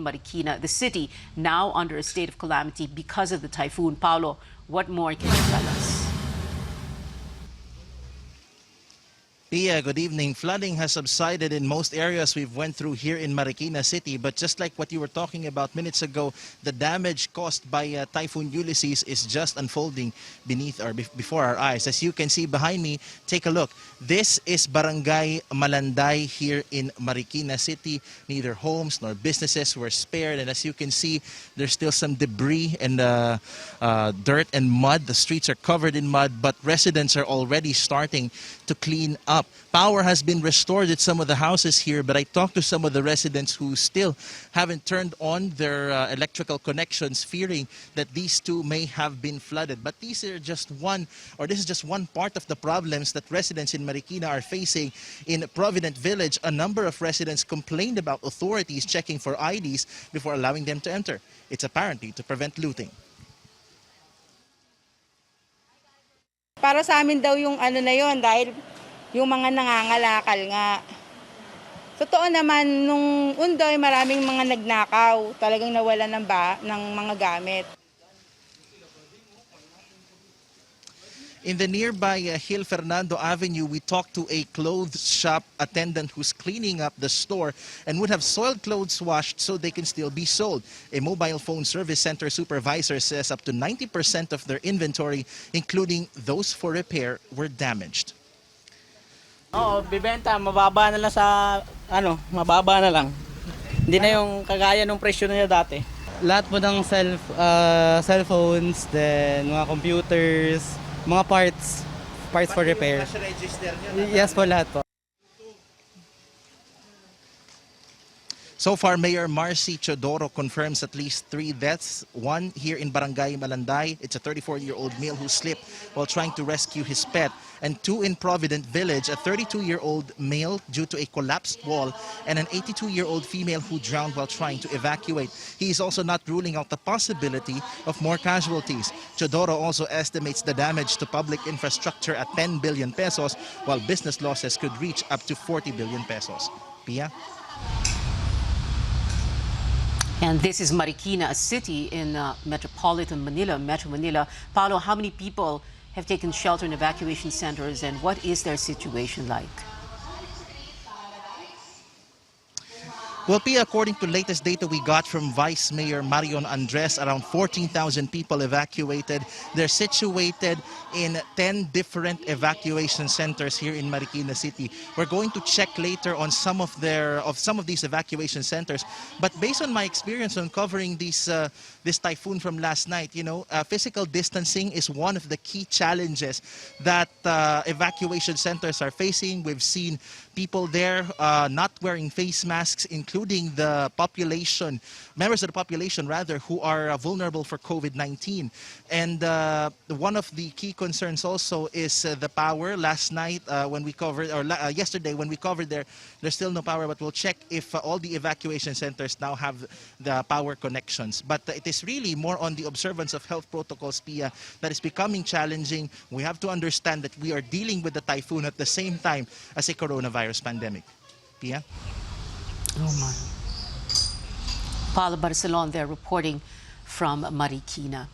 Marikina, the city now under a state of calamity because of the typhoon. Paolo, what more can you tell us? Pia, good evening. Flooding has subsided in most areas we've went through here in Marikina City, but just like what you were talking about minutes ago, the damage caused by Typhoon Ulysses is just unfolding before our eyes. As you can see behind me, take a look. This is Barangay Malanday here in Marikina City. Neither homes nor businesses were spared, and as you can see, there's still some debris and dirt and mud. The streets are covered in mud, but residents are already starting to clean up. Power has been restored at some of the houses here, but I talked to some of the residents who still haven't turned on their electrical connections, fearing that these two may have been flooded. But this is just one part of the problems that residents in Marikina are facing. In Provident Village, a number of residents complained about authorities checking for IDs before allowing them to enter. It's apparently to prevent looting. Para sa amin daw yung ano na yon dahil yung mga nangangalakal nga. Totoo naman, nung undoy maraming mga nagnakaw, talagang nawala ng mga gamit. In the nearby Hill Fernando Avenue, we talked to a clothes shop attendant who's cleaning up the store and would have soiled clothes washed so they can still be sold. A mobile phone service center supervisor says up to 90% of their inventory, including those for repair, were damaged. Oo, bibenta, mababa na lang mababa na lang. Hindi na yung kagaya ng presyo na dati. Lahat po ng cellphones, then mga computers, mga parts for repair. Yes po, lahat po. So far, Mayor Marcy Chodoro confirms at least 3 deaths. One here in Barangay Malanday. It's a 34-year-old male who slipped while trying to rescue his pet. And 2 in Provident Village, a 32-year-old male due to a collapsed wall and an 82-year-old female who drowned while trying to evacuate. He is also not ruling out the possibility of more casualties. Chodoro also estimates the damage to public infrastructure at 10 billion pesos, while business losses could reach up to 40 billion pesos. Pia? And this is Marikina, a city in metropolitan Manila, Metro Manila. Paolo, how many people have taken shelter in evacuation centers and what is their situation like? Well, Pia, according to latest data we got from Vice Mayor Marion Andres, around 14,000 people evacuated. They're situated in 10 different evacuation centers here in Marikina City. We're going to check later on some of these evacuation centers. But based on my experience on covering this typhoon from last night, physical distancing is one of the key challenges that evacuation centers are facing. We've seen people there not wearing face masks, including the population, members of the population rather, who are vulnerable for COVID-19. And one of the key concerns also is the power. Last night when we covered, or yesterday when we covered there's still no power, but we'll check if all the evacuation centers now have the power connections. But it is really more on the observance of health protocols, Pia, that is becoming challenging. We have to understand that we are dealing with the typhoon at the same time as a coronavirus pandemic. Pia? Oh my. Paolo Barcelon there reporting from Marikina.